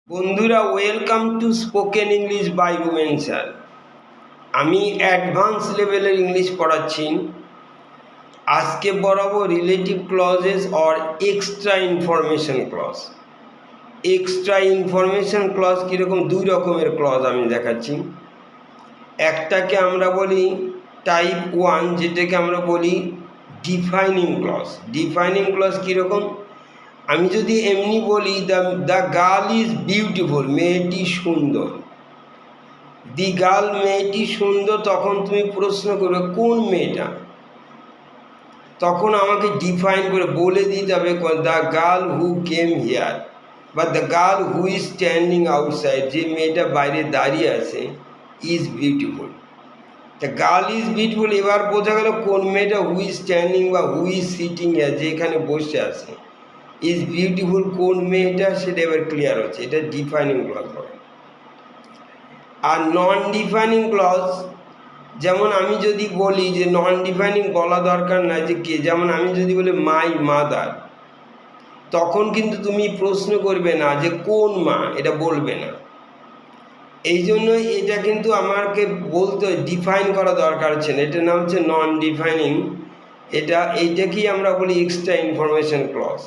বন্ধুরা, welcome to spoken English by Rumen sir. আমি advance লেভেলের ইংলিশ পড়াচ্ছি। আজকে পড়াবো relative clauses or extra information clause. Extra information clause কীরকম? দুই রকমের ক্লজ আমি দেখাচ্ছি। একটাকে আমরা বলি টাইপ 1, যেটাকে আমরা বলি ডিফাইনিং ক্লজ। ডিফাইনিং ক্লজ কীরকম? আমি যদি এমনি বলি দ্য গার্ল ইজ বিউটিফুল, মেয়েটি সুন্দর, দি গার্ল মেয়েটি সুন্দর, তখন তুমি প্রশ্ন করবে কোন মেয়েটা, তখন আমাকে ডিফাইন করে বলে দিতে হবে the girl who came here বা the girl who is standing outside, যে মেয়েটা বাইরে দাঁড়িয়ে আছে, is beautiful. The girl is beautiful, এবার বোঝা গেল কোন মেয়েটা, হু ইজ স্ট্যান্ডিং বা হু ইজ সিটিং হিয়ার, যে এখানে বসে আছে, ইজ বিউটিফুল কোন মেয়েটা, সেটা এবার ক্লিয়ার হচ্ছে। এটা ডিফাইনিং ক্লজ বলে। আর নন ডিফাইনিং ক্লজ, যেমন আমি যদি বলি যে নন ডিফাইনিং বলা দরকার না যে কে, যেমন আমি যদি বলি মাই মাদার, তখন কিন্তু তুমি প্রশ্ন করবে না যে কোন মা, এটা বলবে না। এই জন্য এটা কিন্তু আমাকে বলতে ডিফাইন করা দরকার হচ্ছে না, এটার নাম হচ্ছে নন ডিফাইনিং। এইটাকেই আমরা বলি এক্সট্রা ইনফরমেশন ক্লজ।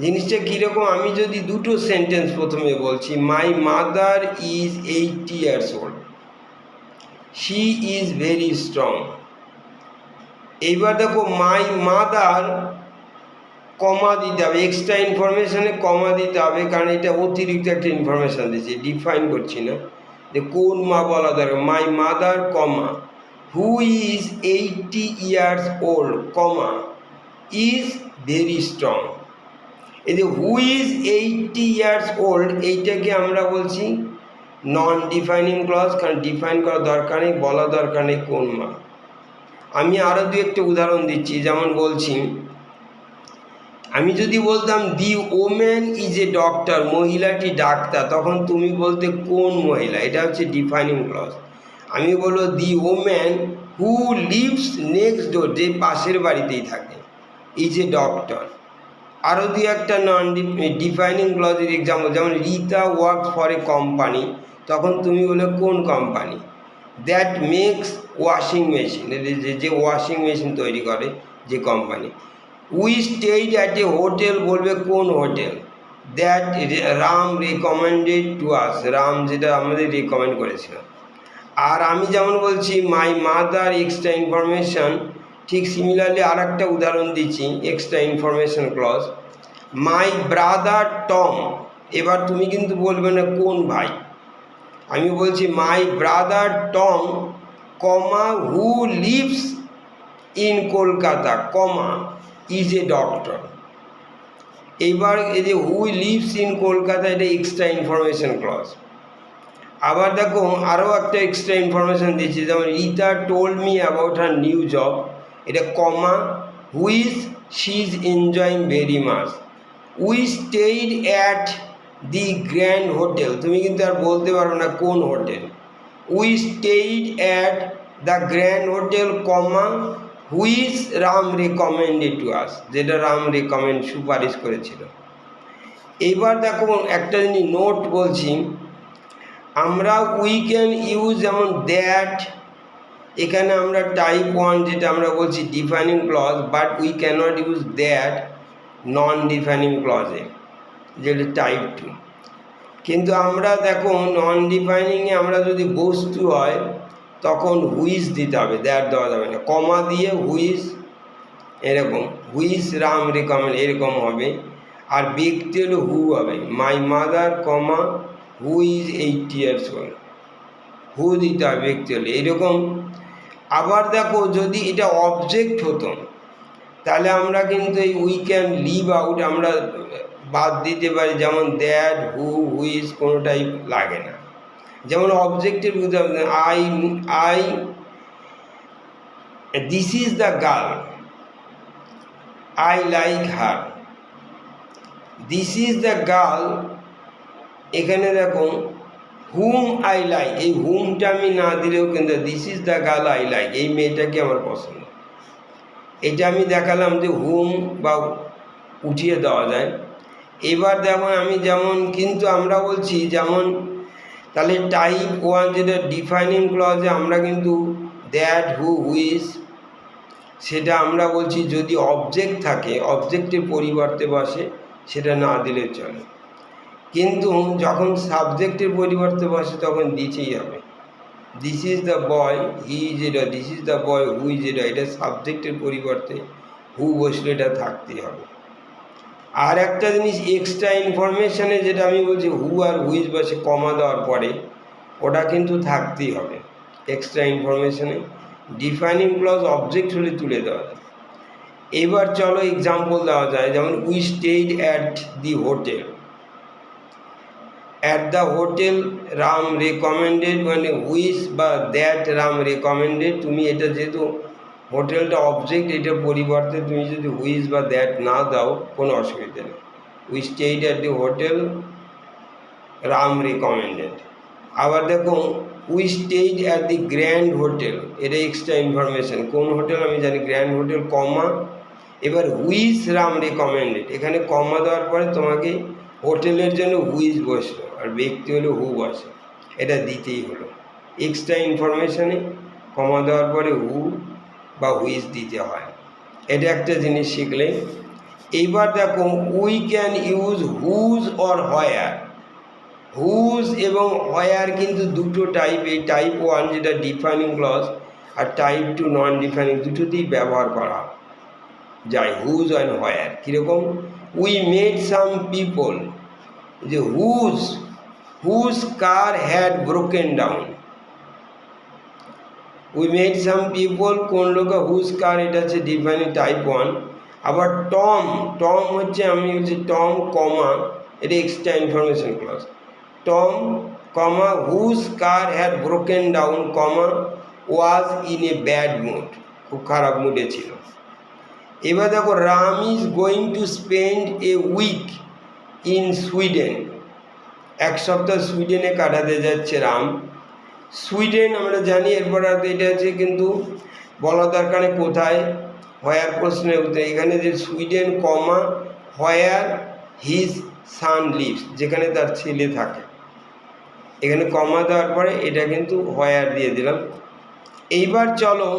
জিনিসটা কীরকম? আমি যদি দুটো সেন্টেন্স প্রথমে বলছি, my mother is 80 years old, she is very strong. এইবার দেখো মাই মাদার, কমা দিতে হবে, এক্সট্রা ইনফরমেশানে কমা দিতে হবে, কারণ এটা অতিরিক্ত একটা ইনফরমেশান দিচ্ছি, ডিফাইন করছি না যে কোন মা বলা দরকার। My mother, comma, who is 80 years old, comma, is very strong. এই যে হু ইজ 80 years old, এইটাকে আমরা বলছি নন ডিফাইনিং ক্লজ, কারণ ডিফাইন করা দরকার নেই, বলা দরকার নেই কোন মা। আমি আরও দু একটা উদাহরণ দিচ্ছি, যেমন বলছি, আমি যদি বলতাম দি ওম্যান ইজ এ ডক্টর, মহিলাটি ডাক্তার, তখন তুমি বলতে কোন মহিলা, এটা হচ্ছে ডিফাইনিং ক্লজ। আমি বলবো the woman who lives next door, যে পাশের বাড়িতেই থাকে, ইজ এ ডক্টর। আরও দু একটা নন ডিফাইনিং ক্লজের এক্সাম্পল, যেমন Rita works for a company, তখন তুমি বলে কোন company, that makes washing machine, যে ওয়াশিং মেশিন তৈরি করে যে company. We stayed at a hotel, বলবে কোন hotel, that Ram recommended to us, Ram যেটা আমাদের রেকমেন্ড করেছিল। আর আমি যেমন বলছি মাই মাদার, এক্সট্রা ইনফরমেশান, ঠিক সিমিলারলি আর একটা উদাহরণ দিচ্ছি extra information clause, my brother Tom, এবার তুমি কিন্তু বলবে না কোন ভাই, আমি বলছি মাই brother Tom, comma, who lives in Kolkata, comma, is a doctor. এইবার এই যে হু লিভস ইন কলকাতা, এটা এক্সট্রা ইনফরমেশন ক্লজ। আবার দেখো আরও একটা এক্সট্রা ইনফরমেশান দিচ্ছি, যেমন Rita told me about her new job, এটা comma, which she is enjoying very much, we stayed at the grand hotel, তুমি কিন্তু আর বলতে পারো না কোন hotel, we stayed at the grand hotel, comma, which Ram recommended to us, যেটা রাম সুপারিশ করেছিল। এইবার দেখো একটা জিনিস নোট বলছি, আমরা উই ক্যান ইউজ, যেমন দ্যাট, এখানে আমরা টাইপ 1 যেটা আমরা বলছি defining clause, but we cannot use that non defining ক্লজে, যেটা টাইপ 2। কিন্তু আমরা দেখো নন ডিফাইনিংয়ে আমরা যদি বস্তু হয় তখন হুইজ দিতে হবে, দ্যাট দেওয়া যাবে না, কমা দিয়ে হুইজ, এরকম হুইজ রাম রেকমেন্ড এরকম হবে। আর ব্যক্তি হলো হু হবে, my mother, comma, who is 80 years old, হু দিতে হবে ব্যক্তি হলে এরকম। আবার দেখো যদি এটা অবজেক্ট হতো তাহলে আমরা কিন্তু এই উই ক্যান লিভ আউট আমরা বাদ দিতে পারি, যেমন দ্যাট, হু, হুইজ কোনোটাই লাগে না। যেমন অবজেক্টের উদাহরণ, I this is the girl, I like her, this is the girl, এখানে দেখো হুম আই লাইক, এই হুমটা আমি না দিলেও কিন্তু this is the girl I like, এই মেয়েটাকে আমার পছন্দ। এটা আমি দেখালাম যে হুম বা উঠিয়ে দেওয়া যায়। এবার দেখুন আমি যেমন কিন্তু আমরা বলছি যেমন তাহলে টাইপ 1 যেটা ডিফাইনিং ক্লজে আমরা কিন্তু দ্যাট হু হুইজ সেটা আমরা বলছি যদি অবজেক্ট থাকে অবজেক্টের পরিবর্তে বসে সেটা না দিলে চলে, কিন্তু যখন সাবজেক্টের পরিবর্তে বসে তখন দিতেই হবে। দিস ইজ দ্য বয় হি যেটা, দিস ইজ দ্য বয় হুই যেটা, এটা সাবজেক্টের পরিবর্তে হু বসলে এটা থাকতেই হবে। আর একটা জিনিস এক্সট্রা ইনফরমেশানে যেটা আমি বলছি হু আর হুইজ বসে কমা দেওয়ার পরে ওটা কিন্তু থাকতেই হবে এক্সট্রা ইনফরমেশানে। ডিফাইনিং ক্লজ অবজেক্ট হলে তুলে দেওয়া যায়। এবার চলো এক্সাম্পল দেওয়া যায়, যেমন we stayed at the hotel. At the hotel Ram recommended, মানে হুইচ বা দ্যাট রাম রেকমেন্ডেড, তুমি এটা যেহেতু হোটেলটা অবজেক্ট এটার পরিবর্তে তুমি যদি হুইচ বা দ্যাট না দাও কোনো অসুবিধা নেই। We stayed at the hotel Ram recommended. আবার দেখো we stayed at the grand hotel, এটা এক্সট্রা ইনফরমেশান, কোন হোটেল আমি জানি গ্র্যান্ড হোটেল কমা, এবার হুইচ রাম রেকমেন্ডেড, এখানে কমা দেওয়ার পরে তোমাকে হোটেলের জন্য হুইচ বসলো আর ব্যক্তি হলো হু বসে, এটা দিতেই হলো। এক্সট্রা ইনফরমেশানে কমা দেওয়ার পরে হু বা হুইচ দিতে হয়, এটা একটা জিনিস শিখলে। এইবার দেখো we can use whose or where. Whose এবং হোয়ার কিন্তু দুটো টাইপ, এই টাইপ 1 যেটা ডিফাইনিং ক্লজ আর টাইপ 2 নন ডিফাইনিং, দুটোতেই ব্যবহার করা যায় হুজ অ্যান্ড হোয়ার। কীরকম, উই মেড সাম পিপল, যে whose car had broken down, we met some people কোন লোক হুজ কার, এটা হচ্ছে ডিফাইনিং টাইপ 1। আবার টম, টম হচ্ছে আমি বলছি টম কমা, এটা extra information clause, Tom comma whose car had broken down comma was in a bad mood, খুব খারাপ মুডে ছিল। এবার দেখো Ram is going to spend a week in Sweden, এক সপ্তাহ সুইডেনে কাটাতে যাচ্ছে রাম। সুইডেন আমরা জানি, এরপর আর এটা আছে কিন্তু বলা দরকার কোথায়, হোয়ার প্রশ্নের উত্তর, এখানে যে সুইডেন কমা হোয়ার হিজ সান লিভস, যেখানে তার ছেলে থাকে, এখানে কমা দেওয়ার পরে এটা কিন্তু হোয়ার দিয়ে দিলাম। এইবার চলো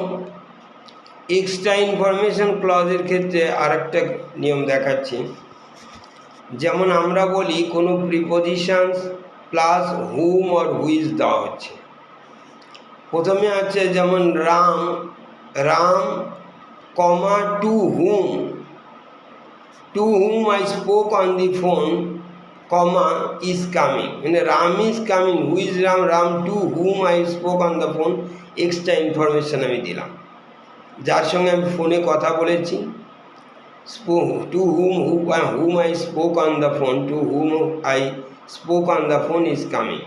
এক্সট্রা ইনফরমেশন ক্লজের ক্ষেত্রে আরেকটা নিয়ম দেখাচ্ছি। যেমন আমরা বলি কোনো prepositions plus whom or whose দেওয়া হচ্ছে, প্রথমে আছে যেমন Ram, Ram comma to whom I spoke on the phone comma is coming, মানে Ram is coming, whose Ram, Ram to whom I spoke on the phone, extra information আমি দিলাম, যার সঙ্গে আমি ফোনে কথা বলেছি, to whom I spoke on the phone, to whom I spoke on the phone is coming.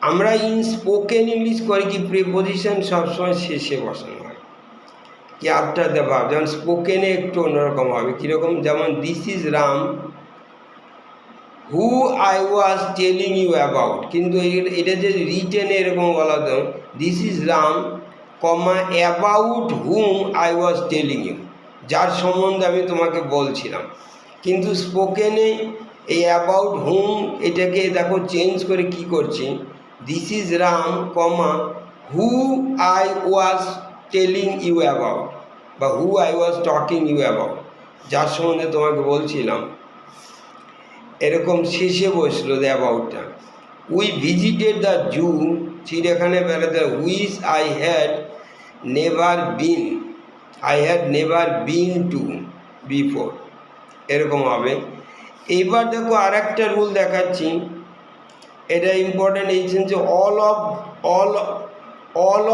আমরা ইন স্পোকেন ইংলিশ করি কি প্রিপোজিশন সবসময় শেষে বসানো হয় কি আফটার দ্য ভার্ব, যেমন স্পোকেনে একটু অন্যরকম হবে, কীরকম, যেমন this is Ram who I was telling you about, কিন্তু এটা যে রিটেনে এরকম বলা তো this is Ram comma about whom I was telling you, যার সম্বন্ধে আমি তোমাকে বলছিলাম, কিন্তু স্পোকেনে এই অ্যাবাউট হুম এটাকে দেখো চেঞ্জ করে কি করছি, this is Ram comma who I was telling you about বা who I was talking you about, যার সম্বন্ধে তোমাকে বলছিলাম, এরকম শেষে বসলো দ্য অ্যাবাউটটা। উই ভিজিটেড দ্য জু, চিড়িয়াখানায় বেড়াতে, which I had never been to before, এরকম হবে। এইবার দেখো আর একটা রুল দেখাচ্ছি, এটা ইম্পর্টেন্ট, এই সেন্সে all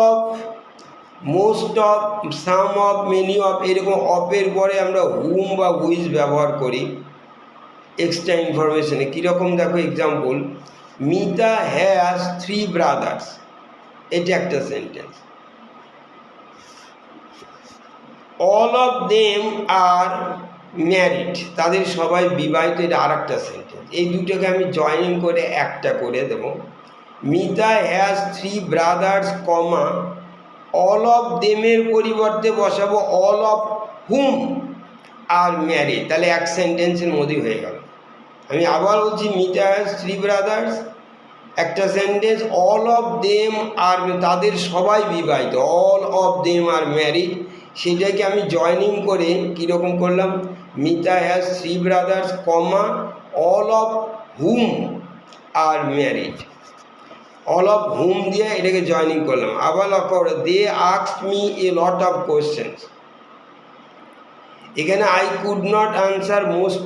of most of some of many of, এরকম অফের পরে আমরা হুম বা হুইচ ব্যবহার করি এক্সট্রা ইনফরমেশনে। কীরকম দেখো এক্সাম্পল, মিতা হ্যাজ 3 ব্রাদার্স, এটা একটা sentence, all of them are married, তাদের সবাই বিবাহিত, এটা আর একটা সেন্টেন্স। এই দুটোকে আমি জয়েনিং করে একটা করে দেব, Mita has 3 brothers comma all of দেমের পরিবর্তে বসাবো all of hmm, R married, তাহলে এক সেন্টেন্সের মধ্যেই হয়ে গেল। আমি আবার বলছি, মিতা হ্যাজ 3 ব্রাদার্স, একটা sentence, all of them are, তাদের সবাই বিবাহিত, all of them are married, সেটাকে আমি জয়নিং করে কীরকম করলাম, Mita has 3 brothers comma all of hmm R married, all of হুম দিয়ে এটাকে জয়নিং করলাম। আবার লক্ষ্য করো, they asked me a lot of questions, এখানে I could not answer most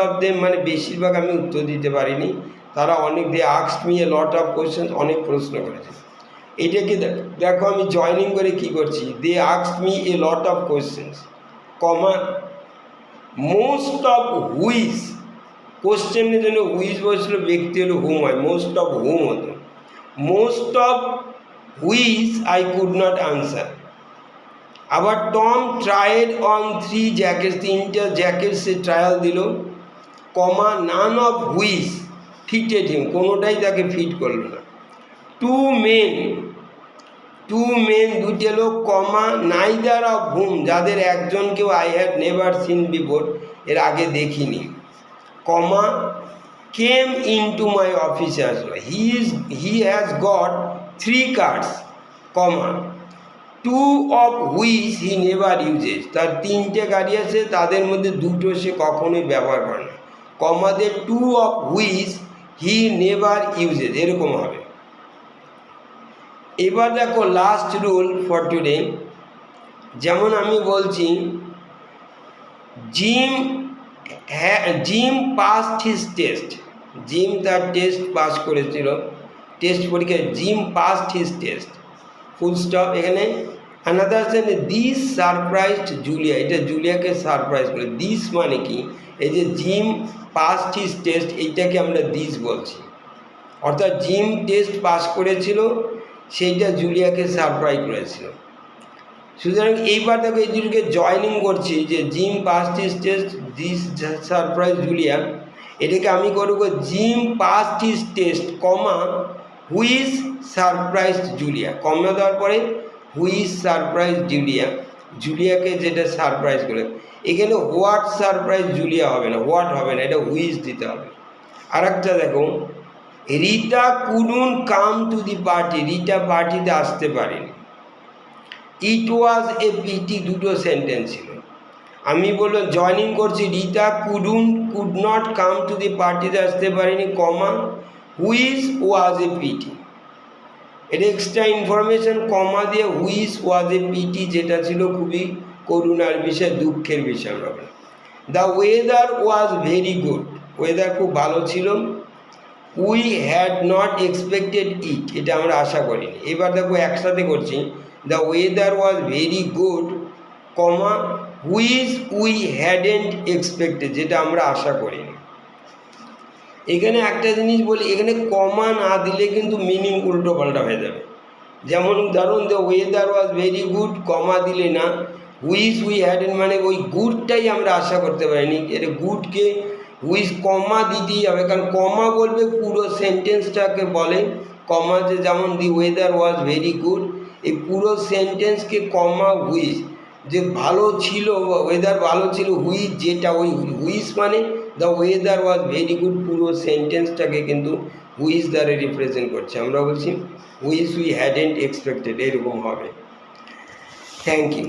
of them মানে বেশিরভাগ আমি উত্তর দিতে পারিনি, তারা অনেক, they asked me a lot of questions, অনেক প্রশ্ন করেছে। এটাকে দেখো আমি জয়নিং করে কি করছি, they asked me a lot of questions comma most of which, কোশ্চেনের জন্য হুইচ বসছিল, ব্যক্তি হলো হুম হয়, মোস্ট অফ হুম হতো, most of which I could not answer. আবার টম ট্রায়েড অন 3 জ্যাকেটস, 3টা জ্যাকেট সে ট্রায়াল দিল, কমা নান অফ হুইচ ফিটেড হিম, কোনোটাই তাকে ফিট করলো না। টু মেন দুটি লোক, কমা নাইদার অফ হুম, যাদের একজনকেও I had never seen before, এর আগে দেখিনি, comma came into my office আসলো, he has got 3 cards, comma 2 of which he never uses, তার 3টে গাড়ি আছে, তাদের মধ্যে 2টো সে কখনোই ব্যবহার করে না, কমাদের 2 of which he never uses, এরকম হবে। এবার দেখো লাস্ট রুল ফর টুডে, যেমন আমি বলছি, Jim passed his test, Jim তার টেস্ট পাস করেছিল, টেস্ট পরীক্ষায় Jim passed his test, full stop. এখানে another sentence, this surprised Julia, এটা জুলিয়াকে সারপ্রাইজ করে, দিস মানে কি, এই যে জিম পাস্ট হিজ টেস্ট, এইটাকে আমরা দিস বলছি, অর্থাৎ জিম টেস্ট পাস করেছিল, সেইটা জুলিয়াকে সারপ্রাইজ করেছিল। সুতরাং এইবার দেখো এই দুটোকে জয়নিং করছি, যে Jim passed his test, this surprise Julia, এটাকে আমি করব Jim passed his test, comma which surprise Julia, comma দেওয়ার পরে হুইচ সারপ্রাইজ জুলিয়া, জুলিয়াকে যেটা সারপ্রাইজ করে। এখানে হোয়াট সারপ্রাইজ জুলিয়া হবে না, হোয়াট হবে না, এটা হুইচ দিতে হবে। আর একটা দেখো, Rita couldn't come to the party, রিতা পার্টিতে আসতে পারেনি, ইট ওয়াজ এ পিটি, দুটো সেন্টেন্স ছিল। আমি বললাম জয়নিং করছি, Rita could not come to the পার্টিতে আসতে পারেনি, comma which was a pity, এটা এক্সট্রা ইনফরমেশন, কমা দিয়ে হুইচ ওয়াজ এ পিটি, যেটা ছিল খুবই করুণার বিষয়, দুঃখের বিষয়। আমরা the weather was very good, weather খুব ভালো ছিল, উই হ্যাড নট এক্সপেক্টেড ইট, এটা আমরা আশা করিনি। এবার দেখো একসাথে করছি, the weather was very good, comma which we hadn't expected, যেটা আমরা আশা করিনি। এখানে একটা জিনিস বলি, এখানে কমা না দিলে কিন্তু মিনিং উল্টো পাল্টা হয়ে যাবে। যেমন উদাহরণ, the weather was very good, comma দিলে না, হুইচ উই হ্যাডেন্ট মানে ওই গুডটাই আমরা আশা করতে পারিনি, এটা গুডকে হুইচ কমা দিতেই হবে, কারণ কমা বলবে পুরো সেন্টেন্সটাকে বলে, কমা যে যেমন the weather was very good, এই পুরো সেন্টেন্সকে কমা হুইচ, যে ভালো ছিল, ওয়েদার ভালো ছিল, হুইচ যেটা, ওই হুইচ মানে the weather was very good, পুরো সেন্টেন্সটাকে কিন্তু হুইচ দ্বারা রিপ্রেজেন্ট করছে। আমরা বলছি হুইচ উই হ্যাডেন্ট এক্সপেক্টেড, এরকম হবে। Thank you.